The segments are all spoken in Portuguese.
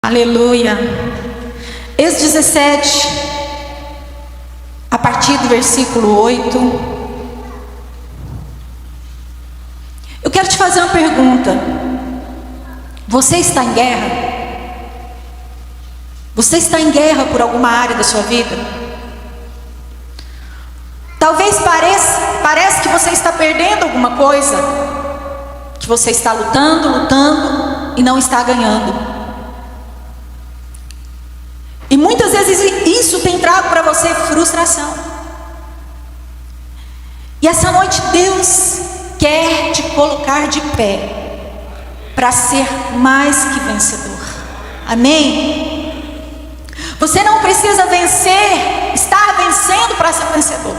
Aleluia. Êxodo 17, a partir do versículo 8. Eu quero te fazer uma pergunta. Você está em guerra? Você está em guerra por alguma área da sua vida? Talvez pareça que você está perdendo alguma coisa, que você está lutando e não está ganhando. E muitas vezes isso tem trago para você frustração. E essa noite Deus quer te colocar de pé para ser mais que vencedor. Amém? Você não precisa estar vencendo para ser vencedor.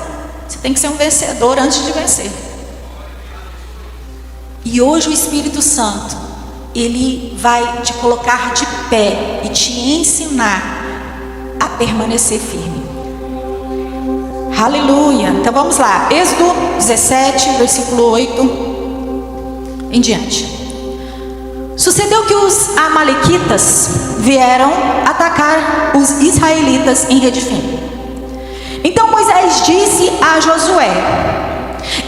Você tem que ser um vencedor antes de vencer. E hoje o Espírito Santo, ele vai te colocar de pé e te ensinar a permanecer firme. Aleluia. Então vamos lá, Êxodo 17, versículo 8 em diante. Sucedeu que os amalequitas vieram atacar os israelitas em Redefim. Então Moisés disse a Josué: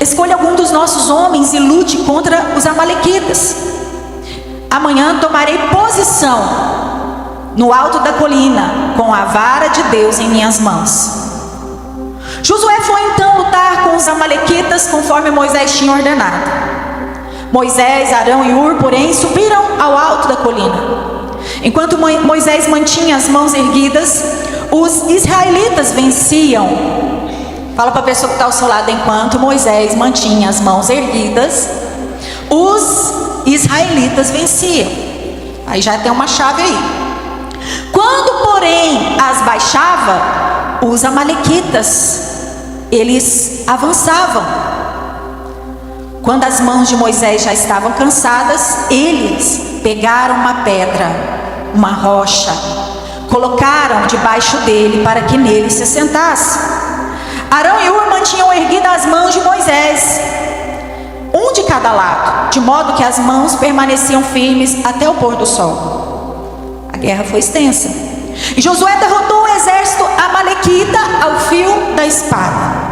escolha algum dos nossos homens e lute contra os amalequitas. Amanhã tomarei posição no alto da colina, com a vara de Deus em minhas mãos. Josué foi então lutar com os amalequitas, conforme Moisés tinha ordenado. Moisés, Arão e Hur, porém, subiram ao alto da colina. Enquanto Moisés mantinha as mãos erguidas, os israelitas venciam. Fala para a pessoa que está ao seu lado: enquanto Moisés mantinha as mãos erguidas, os israelitas venciam. Aí já tem uma chave aí. Quando, porém, as baixava, os amalequitas, eles avançavam. Quando as mãos de Moisés já estavam cansadas, eles pegaram uma pedra, uma rocha, colocaram debaixo dele para que nele se sentasse. Arão e Hur mantinham erguidas as mãos de Moisés, um de cada lado, de modo que as mãos permaneciam firmes até o pôr do sol. A guerra foi extensa. E Josué derrotou o exército amalequita ao fio da espada.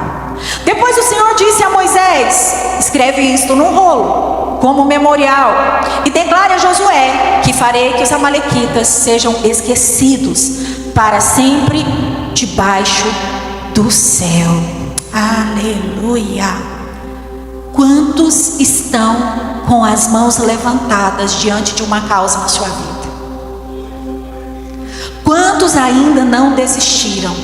Depois o Senhor disse a Moisés: escreve isto num rolo, como memorial, e declare a Josué que farei que os amalequitas sejam esquecidos para sempre debaixo do céu. Aleluia. Quantos estão com as mãos levantadas diante de uma causa na sua vida? Quantos ainda não desistiram?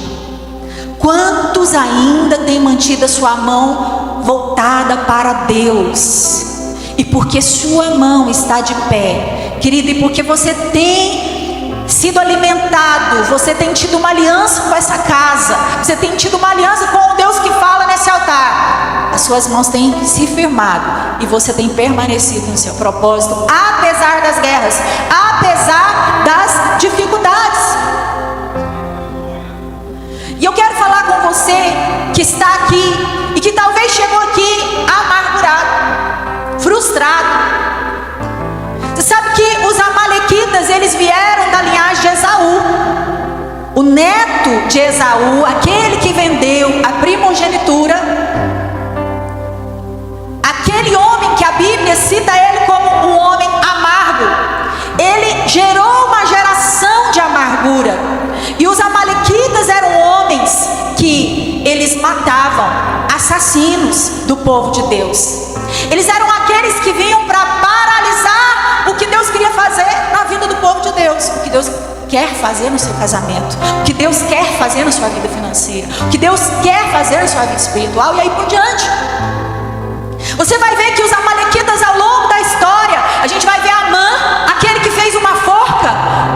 Quantos ainda têm mantido a sua mão voltada para Deus? E porque sua mão está de pé, querido, e porque você tem sido alimentado, você tem tido uma aliança com essa casa, você tem tido uma aliança com o Deus que fala nesse altar, as suas mãos têm se firmado e você tem permanecido no seu propósito, apesar das guerras, apesar das dificuldades. E eu quero falar com você que está aqui e que talvez chegou aqui amargurado, frustrado. Você sabe que os amalequitas, eles vieram da linhagem de Esaú. O neto de Esaú, aquele que vendeu a primogenitura, aquele homem que a Bíblia cita ele como um homem amargo, ele gerou uma geração de amargura. E os amalequitas eram homens que eles matavam, assassinos do povo de Deus. Eles eram aqueles que vinham para paralisar o que Deus queria fazer na vida do povo de Deus, o que Deus quer fazer no seu casamento, o que Deus quer fazer na sua vida financeira, o que Deus quer fazer na sua vida espiritual, e aí por diante. Você vai ver que os amalequitas, ao longo da história, a gente vai ver Amã, aquele que fez uma forca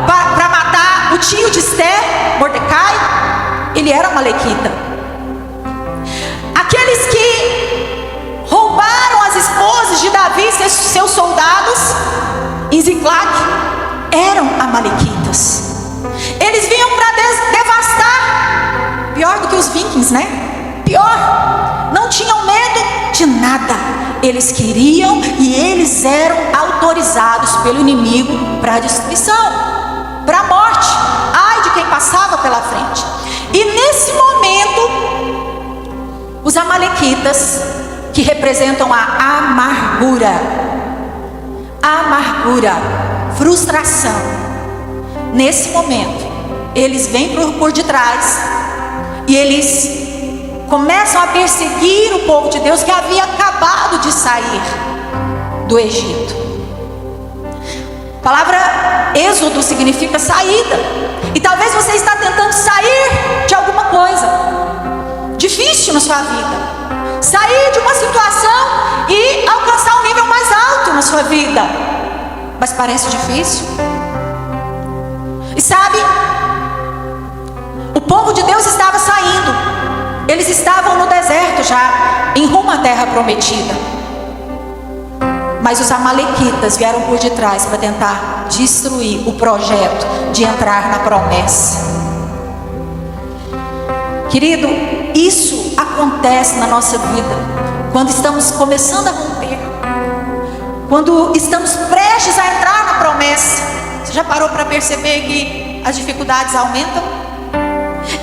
para matar o tio de Esther, Mordecai, ele era amalequita. Aqueles que roubaram as esposas de Davi, seus soldados, em Ziclag, eram amalequitas. Eles vinham para devastar, pior do que os vikings, né? Pior, não tinham medo de nada. Eles queriam e eles eram autorizados pelo inimigo para a destruição, para Os amalequitas, que representam a amargura, frustração. Nesse momento, eles vêm por detrás e eles começam a perseguir o povo de Deus que havia acabado de sair do Egito. A palavra êxodo significa saída. E talvez você está tentando sair de alguma coisa difícil na sua vida, sair de uma situação e alcançar um nível mais alto na sua vida, mas parece difícil. E sabe, o povo de Deus estava saindo, eles estavam no deserto já, em rumo à terra prometida, mas os amalequitas vieram por detrás para tentar destruir o projeto de entrar na promessa. Querido, isso acontece na nossa vida quando estamos começando a romper, quando estamos prestes a entrar na promessa. Você já parou para perceber que as dificuldades aumentam?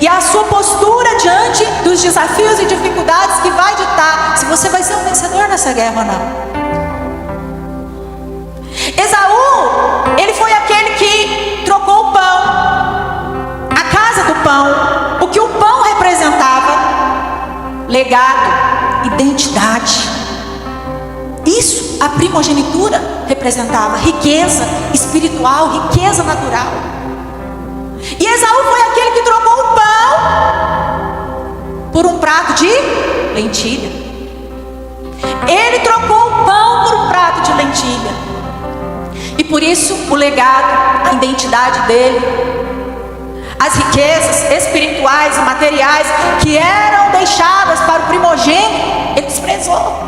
E a sua postura diante dos desafios e dificuldades que vai ditar se você vai ser um vencedor nessa guerra ou não. Esaú, ele foi aquele que trocou o pão, a casa do pão, o que o pão representava: legado, identidade. Isso a primogenitura representava: riqueza espiritual, riqueza natural. E Esaú foi aquele que trocou o pão por um prato de lentilha. Ele trocou o pão por um prato de lentilha. E por isso o legado, a identidade dele, as riquezas espirituais e materiais que eram deixadas para o primogênito, ele desprezou.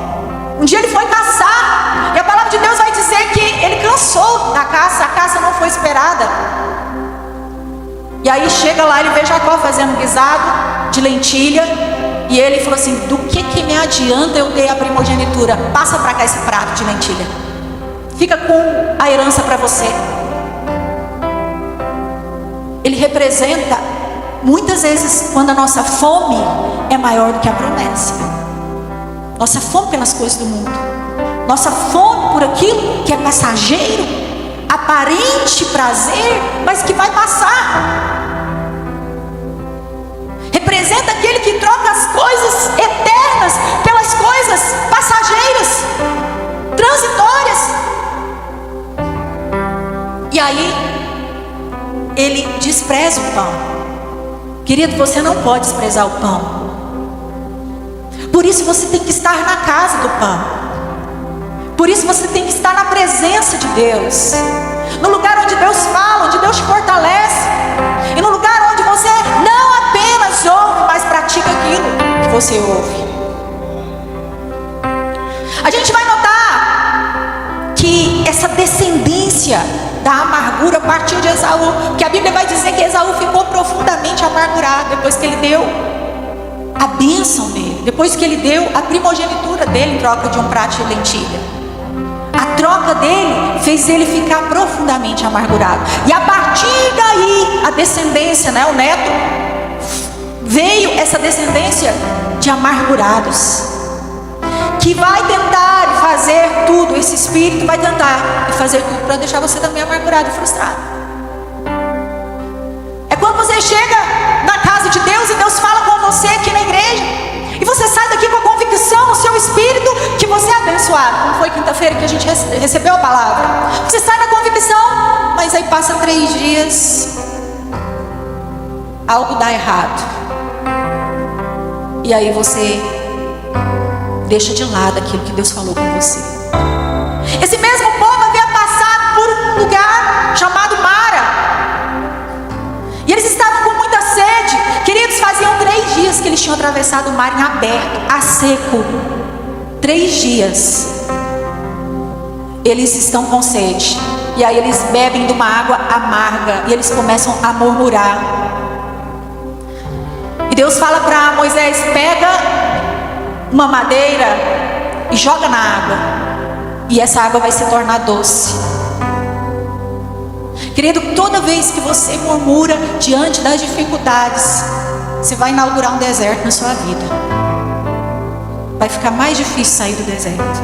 Um dia ele foi caçar, e a palavra de Deus vai dizer que ele cansou da caça, a caça não foi esperada. E aí chega lá, ele vê Jacó fazendo guisado de lentilha, e ele falou assim: do que me adianta eu ter a primogenitura? Passa para cá esse prato de lentilha, fica com a herança para você. Ele representa, muitas vezes, quando a nossa fome é maior do que a promessa. Nossa fome pelas coisas do mundo, nossa fome por aquilo que é passageiro, aparente prazer, mas que vai passar. Representa aquele que troca as coisas eternas pelas coisas passageiras, transitórias. E aí ele despreza o pão. Querido, você não pode desprezar o pão. Por isso você tem que estar na casa do pão. Por isso você tem que estar na presença de Deus, no lugar onde Deus fala, onde Deus te fortalece, e no lugar onde você não apenas ouve, mas pratica aquilo que você ouve. A gente vai notar que essa descendência da amargura partiu de Esaú, que a Bíblia vai dizer que Esaú ficou profundamente amargurado depois que ele deu a bênção dele, depois que ele deu a primogenitura dele em troca de um prato de lentilha. A troca dele fez ele ficar profundamente amargurado. E a partir daí, a descendência, o neto, veio essa descendência de amargurados, que vai tentar fazer tudo, esse espírito vai tentar fazer tudo para deixar você também amargurado e frustrado. É quando você chega na casa de Deus e Deus fala com você aqui na igreja, e você sai daqui com a convicção no seu espírito que você é abençoado, como foi quinta-feira que a gente recebeu a palavra. Você sai na convicção, mas aí passa 3 dias, algo dá errado, e aí você deixa de lado aquilo que Deus falou com você. Esse mesmo povo havia passado por um lugar chamado Mara, e eles estavam com muita sede. Queridos, faziam 3 dias que eles tinham atravessado o mar em aberto, a seco. 3 dias eles estão com sede, e aí eles bebem de uma água amarga, e eles começam a murmurar. E Deus fala para Moisés: pega uma madeira e joga na água, e essa água vai se tornar doce. Querido, toda vez que você murmura diante das dificuldades, você vai inaugurar um deserto na sua vida. vai ficar mais difícil sair do deserto.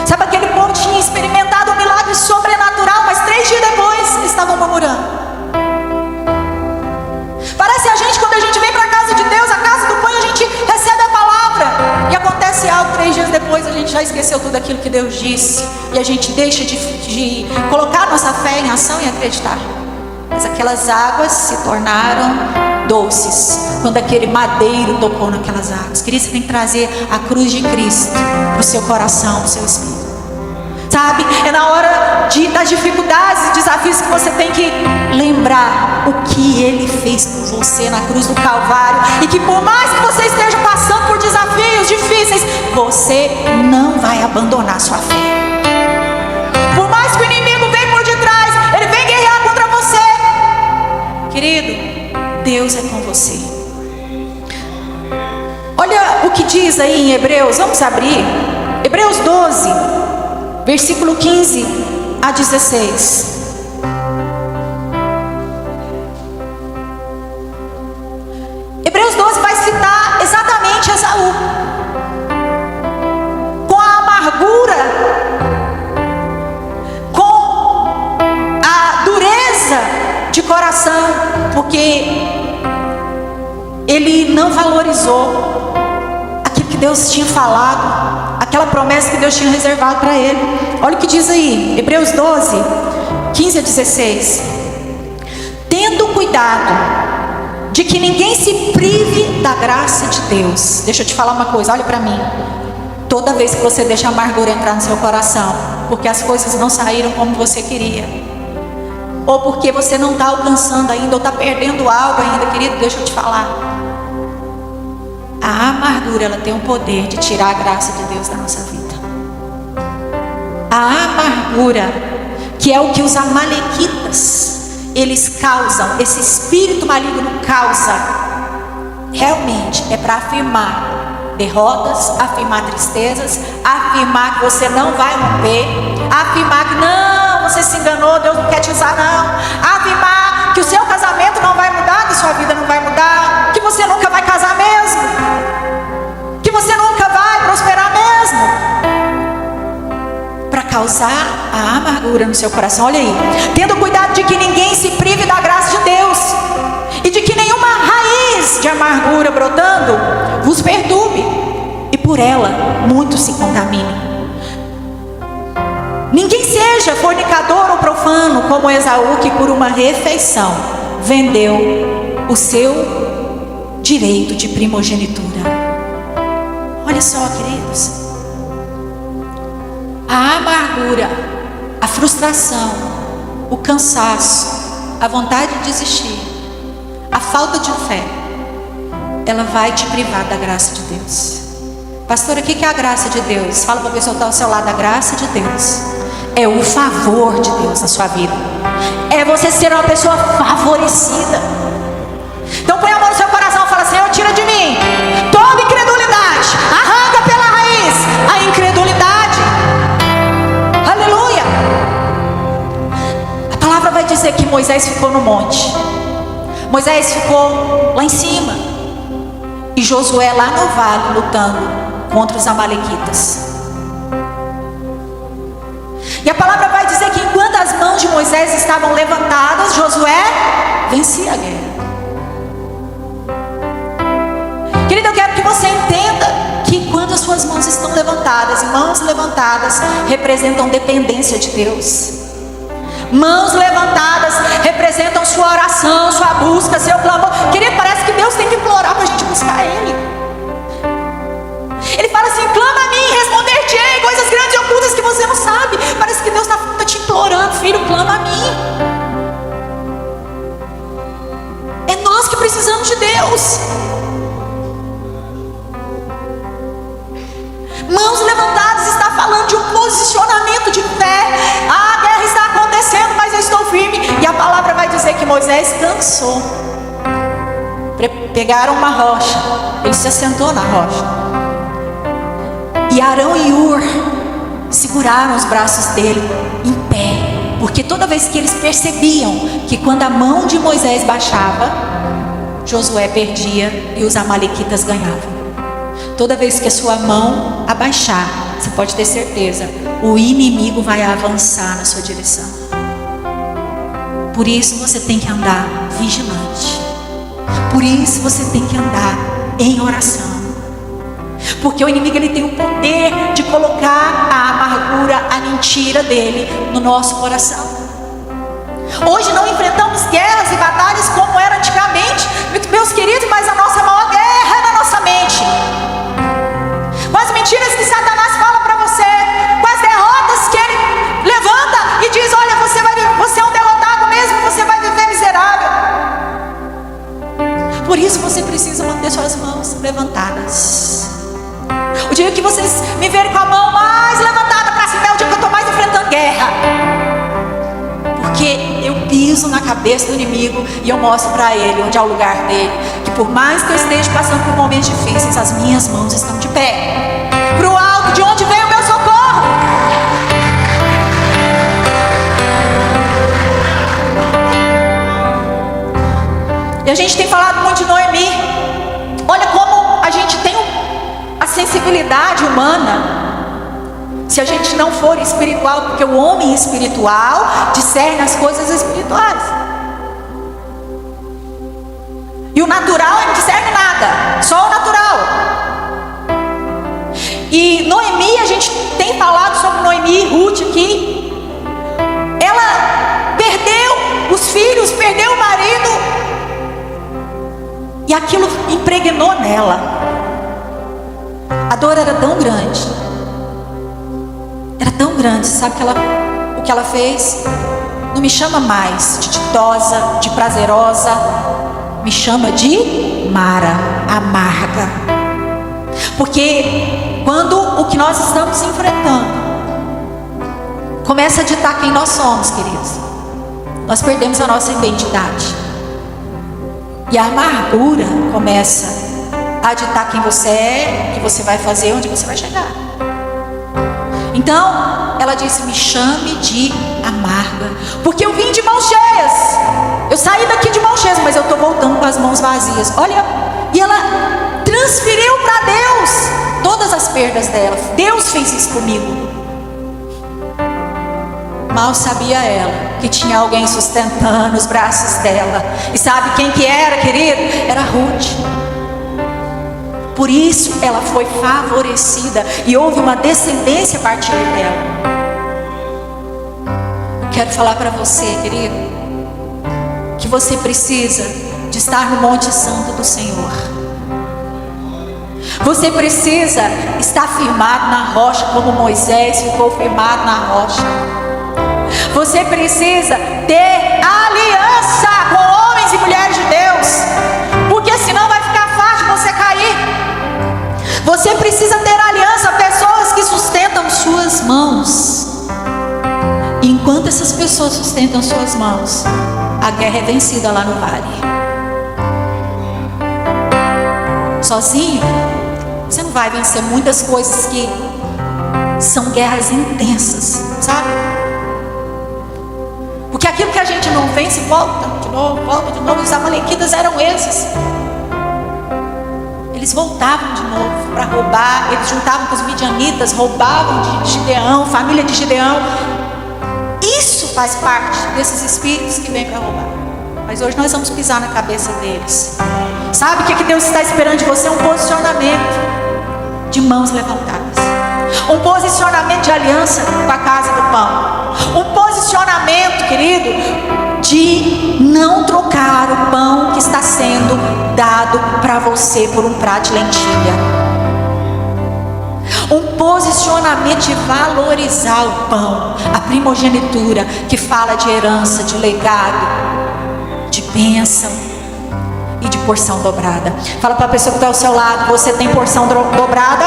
Sabe, aquele povo tinha experimentado um milagre sobrenatural, mas 3 dias depois eles estavam murmurando. Parece a gente, quando a gente vem para a casa de Deus, a casa do pão, a gente recebe a palavra e acontece algo, 3 dias depois a gente já esqueceu tudo aquilo que Deus disse, e a gente deixa de colocar nossa fé em ação e acreditar. Mas aquelas águas se tornaram doces quando aquele madeiro tocou naquelas águas. Querido, você tem que trazer a cruz de Cristo para o seu coração, para o seu espírito. Sabe, é na hora das dificuldades e desafios que você tem que lembrar o que Ele fez por você na cruz do Calvário, e que por mais que você esteja passando por desafios difíceis, você não vai abandonar sua fé. Por mais que o inimigo venha por detrás, ele vem guerrear contra você, querido, Deus é com você. Olha o que diz aí em Hebreus, vamos abrir, Hebreus 12, versículo 15 a 16. Hebreus 12 vai citar exatamente Esaú, com a amargura, com a dureza de coração, porque ele não valorizou aquilo que Deus tinha falado, aquela promessa que Deus tinha reservado para ele. Olha o que diz aí, Hebreus 12, 15 a 16. Tendo cuidado de que ninguém se prive da graça de Deus. Deixa eu te falar uma coisa, olha para mim. Toda vez que você deixa a amargura entrar no seu coração, porque as coisas não saíram como você queria, ou porque você não está alcançando ainda, ou está perdendo algo ainda, querido, deixa eu te falar. A amargura, ela tem o poder de tirar a graça de Deus da nossa vida. A amargura, que é o que os amalequitas, eles causam, esse espírito maligno causa, realmente é para afirmar derrotas, afirmar tristezas, afirmar que você não vai romper, afirmar que não, você se enganou, Deus não quer te usar não, afirmar que o seu casamento não vai mudar, que sua vida não vai mudar, que você nunca vai casar mesmo, que você nunca vai prosperar mesmo, para causar a amargura no seu coração. Olha aí, tendo cuidado de que ninguém se prive da graça de Deus, e de que nenhuma raiz de amargura brotando vos perturbe, e por ela muitos se contaminem. Ninguém seja fornicador ou profano como Esaú, que por uma refeição vendeu o seu direito de primogenitura. Olha só, queridos, a amargura, a frustração, o cansaço, a vontade de desistir, a falta de fé, ela vai te privar da graça de Deus. Pastora, o que é a graça de Deus? Fala para a pessoa que está ao seu lado. A graça de Deus é o favor de Deus na sua vida, é você ser uma pessoa favorecida. Então põe a mão no seu coração e fala: Senhor, tira de mim toda incredulidade, arranca pela raiz a incredulidade. Aleluia. A palavra vai dizer que Moisés ficou no monte, Moisés ficou lá em cima, e Josué lá no vale lutando contra os amalequitas. E a palavra vai dizer que enquanto as mãos de Moisés estavam levantadas, Josué vencia a guerra. Querido, eu quero que você entenda que quando as suas mãos estão levantadas, e mãos levantadas representam dependência de Deus, mãos levantadas representam sua oração, sua busca, seu clamor. Querido, parece que Deus tem que implorar para a gente buscar Ele. Ele fala assim: clama a mim, responder-te-ei coisas grandes e ocultas que você não sabe. Parece que Deus está te implorando: filho, clama a mim. É nós que precisamos de Deus. Mãos levantadas está falando de um posicionamento de fé. A guerra está acontecendo, mas eu estou firme. E a palavra vai dizer que Moisés cansou. Pegaram uma rocha, ele se assentou na rocha, e Arão e Ur seguraram os braços dele em pé, porque toda vez que eles percebiam que quando a mão de Moisés baixava, Josué perdia e os amalequitas ganhavam. Toda vez que a sua mão abaixar, você pode ter certeza, o inimigo vai avançar na sua direção. Por isso você tem que andar vigilante. Por isso você tem que andar em oração. Porque o inimigo, ele tem o poder de colocar a amargura, a mentira dele no nosso coração. Hoje não enfrentamos guerras e batalhas como era antigamente, meus queridos, mas a nossa maior guerra é na nossa mente. Com as mentiras que Satanás fala para você, com as derrotas que ele levanta e diz: olha, você é um derrotado mesmo, você vai viver miserável. Por isso você precisa manter suas mãos levantadas. O dia que vocês me verem com a mão mais levantada para cima é o dia que eu estou mais enfrentando guerra. Porque eu piso na cabeça do inimigo e eu mostro para ele onde é o lugar dele. Que por mais que eu esteja passando por momentos difíceis, as minhas mãos estão de pé para o alto, de onde vem o meu socorro. E a gente tem falado muito de Noemi. Olha como a gente tem a sensibilidade humana, se a gente não for espiritual, porque o homem espiritual discerne as coisas espirituais. E o natural, ele não discerne nada, só o natural. E Noemi, a gente tem falado sobre Noemi e Ruth aqui. Ela perdeu os filhos, perdeu o marido, e aquilo impregnou nela. A dor era tão grande. Era tão grande. Sabe o que ela fez? Não me chama mais de ditosa, de prazerosa. Me chama de Mara, amarga. Porque quando o que nós estamos enfrentando começa a ditar quem nós somos, queridos, nós perdemos a nossa identidade. E a amargura começa a ditar quem você é, o que você vai fazer, onde você vai chegar. Então, ela disse: me chame de amarga, porque eu vim de mãos cheias. Eu saí daqui de mãos cheias, mas eu estou voltando com as mãos vazias. Olha, e ela transferiu para Deus todas as perdas dela. Deus fez isso comigo. Mal sabia ela que tinha alguém sustentando os braços dela. E sabe quem que era, querido? Era Ruth. Por isso ela foi favorecida e houve uma descendência a partir dela. Eu quero falar para você, querido, que você precisa de estar no Monte Santo do Senhor. Você precisa estar firmado na rocha, como Moisés ficou firmado na rocha. Você precisa ter aliança com homens e mulheres de Deus, porque senão vai ficar fácil você cair. Você precisa ter aliança, pessoas que sustentam suas mãos. E enquanto essas pessoas sustentam suas mãos, a guerra é vencida lá no vale. Sozinho, você não vai vencer muitas coisas que são guerras intensas, sabe? Porque aquilo que a gente não vence, volta de novo. Os amalequitas eram esses. Eles voltavam de novo para roubar. Eles juntavam com os midianitas, roubavam de Gideão, família de Gideão. Isso faz parte desses espíritos que vêm para roubar. Mas hoje nós vamos pisar na cabeça deles. Sabe o que Deus está esperando de você? Um posicionamento de mãos levantadas. Um posicionamento de aliança com a casa do pão. Um posicionamento, querido, de não trocar o pão que está sendo dado para você por um prato de lentilha. Um posicionamento de valorizar o pão, a primogenitura, que fala de herança, de legado, de bênção e de porção dobrada. Fala para a pessoa que está ao seu lado: você tem porção dobrada?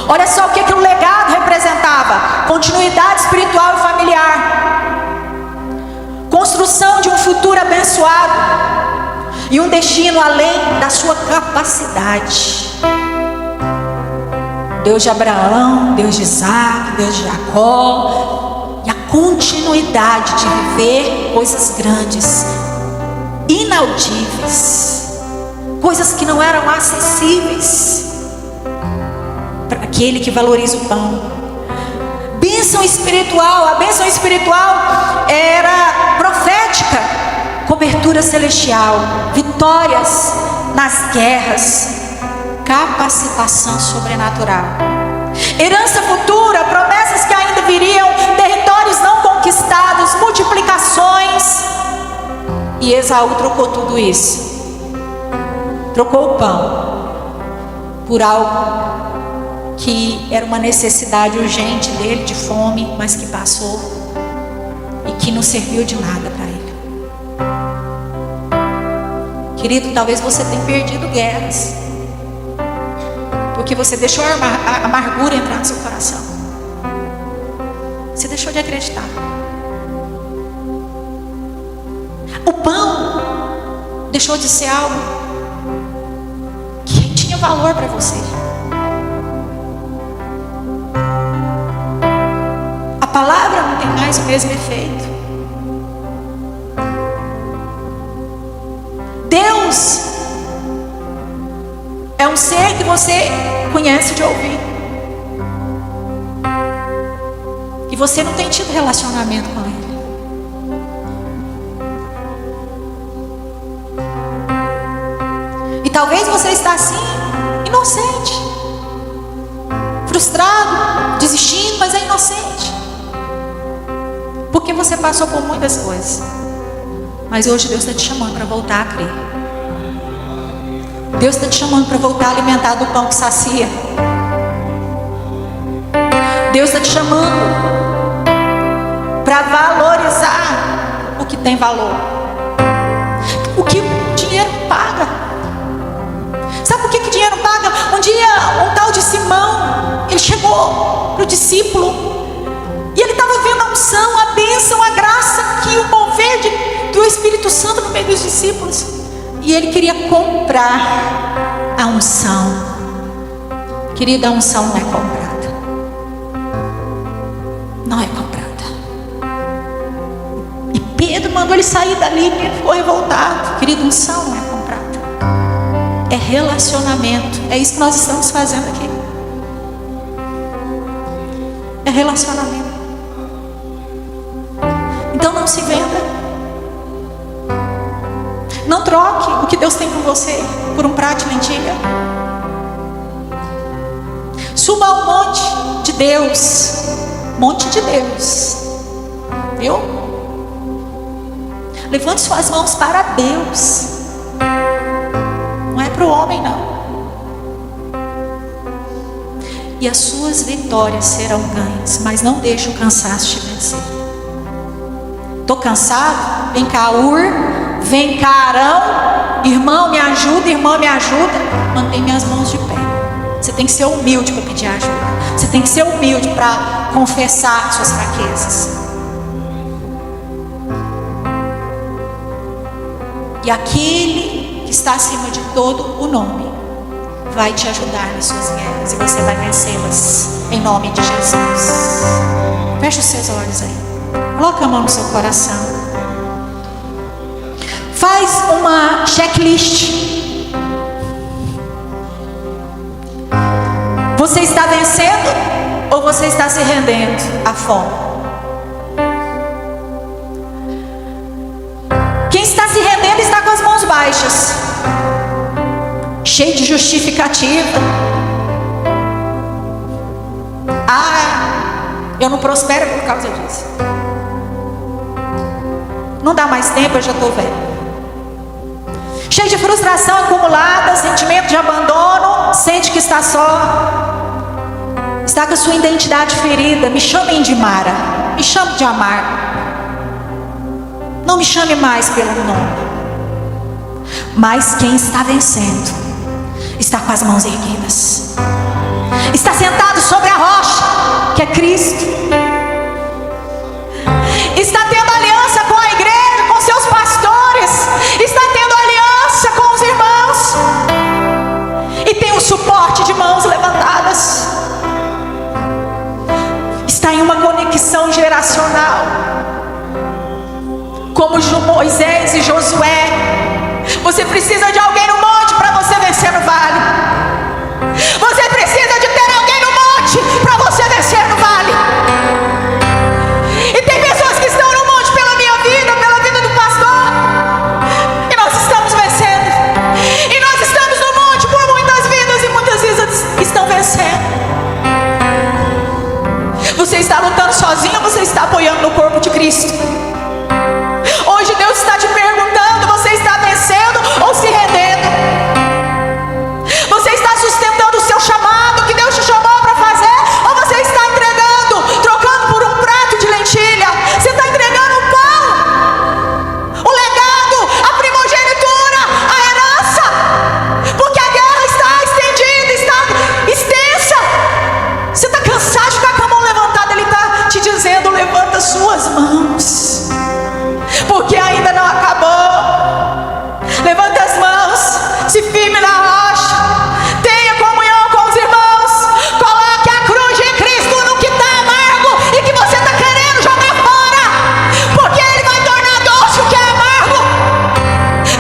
Olha só o que o legado representava: continuidade espiritual e familiar, construção de um futuro abençoado e um destino além da sua capacidade. Deus de Abraão, Deus de Isaac, Deus de Jacó, e a continuidade de viver coisas grandes, inaudíveis. coisas que não eram acessíveis para aquele que valoriza o pão. Bênção espiritual, a bênção espiritual era profética, cobertura celestial, vitórias nas guerras, capacitação sobrenatural, herança futura, promessas que ainda viriam, territórios não conquistados, multiplicações. E Esaú trocou tudo isso, trocou o pão por algo que era uma necessidade urgente dele, de fome, mas que passou e que não serviu de nada para ele. Querido, talvez você tenha perdido guerras porque você deixou a amargura entrar no seu coração. Você deixou de acreditar. O pão deixou de ser algo que tinha valor para você. A palavra não tem mais o mesmo efeito. Deus é um ser que você conhece de ouvir, e você não tem tido relacionamento com Ele. E talvez você está assim, inocente, frustrado, desistindo, mas é inocente, porque você passou por muitas coisas. Mas hoje Deus está te chamando para voltar a crer. Deus está te chamando para voltar a alimentar do pão que sacia. Deus está te chamando para valorizar o que tem valor, o que o dinheiro paga. Sabe por que o dinheiro paga? Um dia um tal de Simão, ele chegou para o discípulo e ele estava vendo a unção, a bênção, a graça, que o mover do Espírito Santo no meio dos discípulos. E ele queria comprar a unção. Querida, a unção não é comprada. Não é comprada. E Pedro mandou ele sair dali, e ele ficou revoltado. Querida, a unção não é comprada. É relacionamento. É isso que nós estamos fazendo aqui. É relacionamento. Então não se venda. Não troque o que Deus tem com você por um prato de lentilha. Suba ao monte de Deus. Monte de Deus. Viu? Levante suas mãos para Deus. Não é para o homem, não. E as suas vitórias serão ganhas. Mas não deixe o cansaço te vencer. Estou cansado? Vem cá, vem cá, Arão. Irmão, me ajuda, irmã, me ajuda. Mantém minhas mãos de pé. Você tem que ser humilde para pedir ajuda. Você tem que ser humilde para confessar suas fraquezas. E aquele que está acima de todo o nome vai te ajudar nas suas guerras, e você vai vencê-las em nome de Jesus. Feche os seus olhos aí. Coloca a mão no seu coração. Faz uma checklist. Você está vencendo ou você está se rendendo à fome? Quem está se rendendo está com as mãos baixas, cheio de justificativa. Eu não prospero por causa disso. Não dá mais tempo, eu já estou velho. Cheio de frustração acumulada, sentimento de abandono, sente que está só, está com a sua identidade ferida. Me chamem de Mara, me chame de Amar, não me chame mais pelo nome. Mas quem está vencendo está com as mãos erguidas, está sentado sobre a rocha que é Cristo, está tendo aliança com a igreja, com seus pastores, está tendo aliança com os irmãos, e tem o suporte de mãos levantadas, está em uma conexão geracional, como Moisés e Josué. Você precisa de alguém no monte para você vencer no vale. Você precisa de ter alguém no monte para você vencer no vale. E tem pessoas que estão no monte pela minha vida, pela vida do pastor, e nós estamos vencendo. E nós estamos no monte por muitas vidas, e muitas vidas estão vencendo. Você está lutando sozinho ou você está apoiando no corpo de Cristo? Hoje Deus está te perguntando: você está vencendo ou se rendendo? Você está sustentando o seu chamado que Deus te chamou para fazer? Ou você está entregando, trocando por um prato de lentilha? Você está entregando o pão, o legado, a primogenitura, a herança, porque a guerra está estendida, está extensa. Você está cansado de ficar com a mão levantada? Ele está te dizendo: levanta suas mãos, porque ainda não acabou. Levanta as mãos, se firme na rocha, tenha comunhão com os irmãos, coloque a cruz de Cristo no que está amargo e que você está querendo jogar fora, porque Ele vai tornar doce o que é amargo.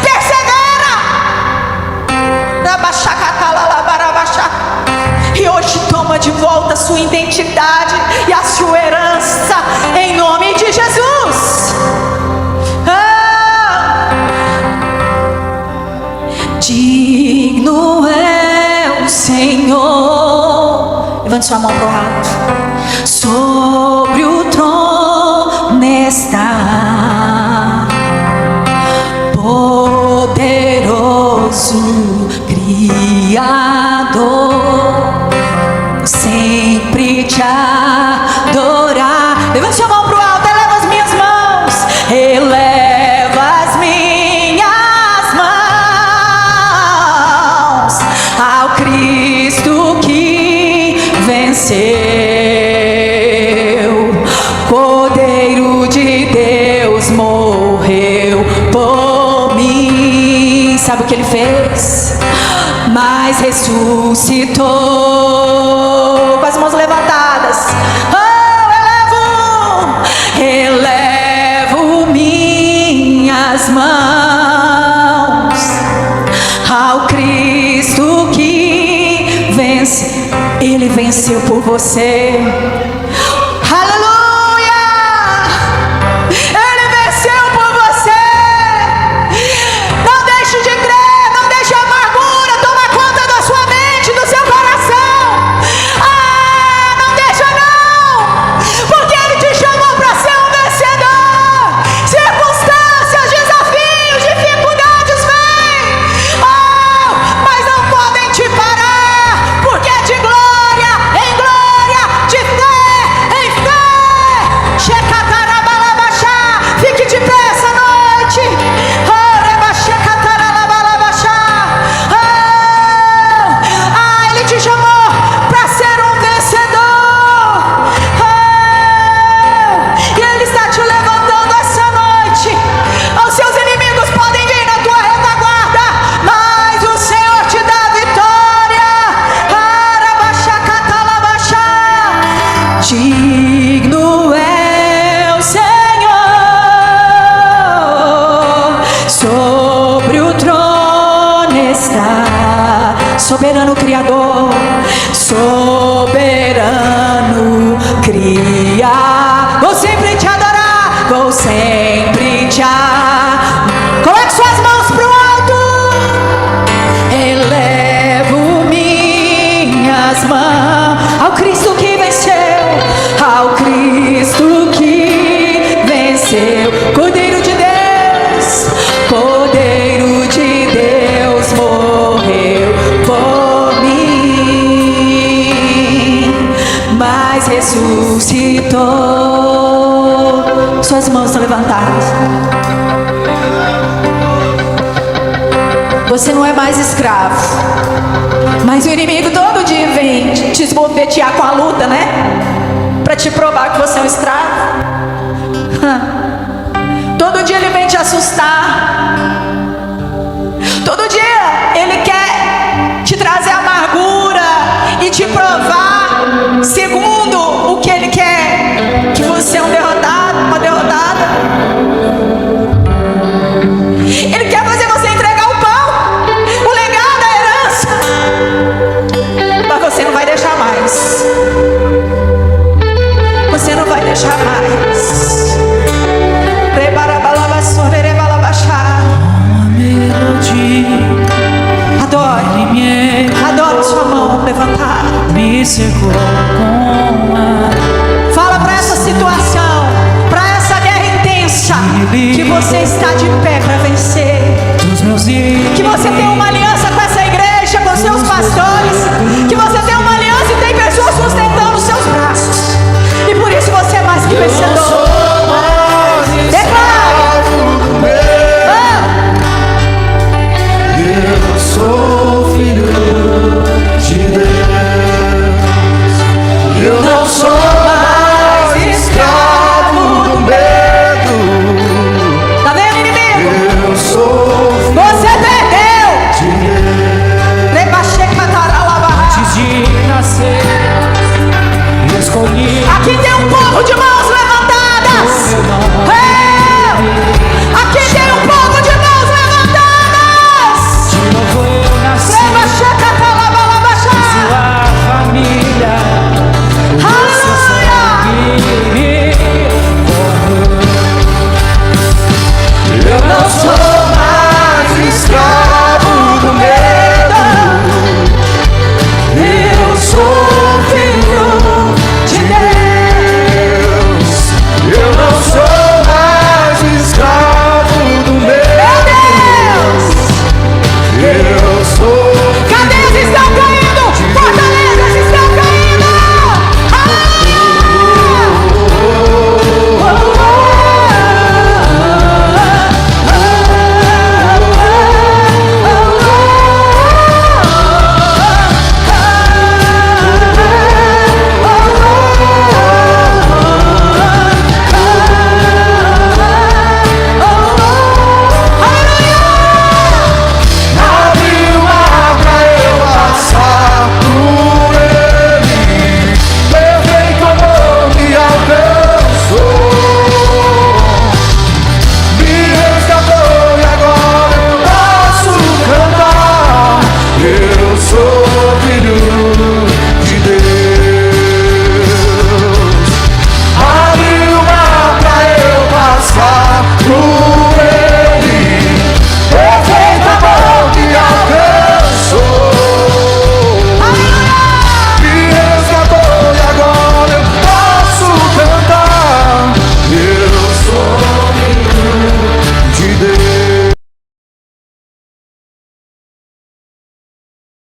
Persevera. E hoje toma de volta a sua identidade e a sua herança, em nome de Jesus. Digno é o Senhor. Levante sua mão para o alto. Sobre o trono está poderoso Criador, sempre te adorar. Levante sua mão para o alto. Eleva as minhas mãos. Eleva as minhas mãos ao Cristo que venceu. Cordeiro de Deus morreu por mim. Sabe o que Ele fez? Mas ressuscitou. Com as mãos levantadas. Elevo minhas mãos ao Cristo que vence. Ele venceu por você. Aleluia! Ele venceu por você. Não deixe de crer, não deixe a amargura tomar conta da sua mente, do seu coração. Não deixa não, porque Ele te chamou para ser um vencedor. Circunstâncias, desafios, dificuldades vêm, mas não podem te parar, porque é de glória em glória, de fé em fé. Fique de pé essa noite. Ele te chamou para ser um vencedor. E Ele está te levantando essa noite. Os seus inimigos podem vir na tua retaguarda, mas o Senhor te dá vitória. Digno é o Senhor, sobre o trono está. Soberano Criador, soberano Criador. Vou sempre te adorar, vou sempre te adorar. Coloque suas mãos pro alto. Elevo minhas mãos ao Cristo que venceu, ao Cristo que venceu. Cordeiro de Deus, Cordeiro de Deus morreu por mim, mas ressuscitou. Suas mãos estão levantadas. Você não é mais escravo, mas o inimigo todo dia vem te esbofetear com a luta, né? Para te provar que você é um escravo. Todo dia ele vem te assustar. Todo dia ele quer te trazer amargura e te provar, segundo o que ele quer, que você é um derrotado, uma derrotada. Ele quer fazer você entregar o pão, o legado, a que você está de pé para vencer, dos meus inimigos. que você tem uma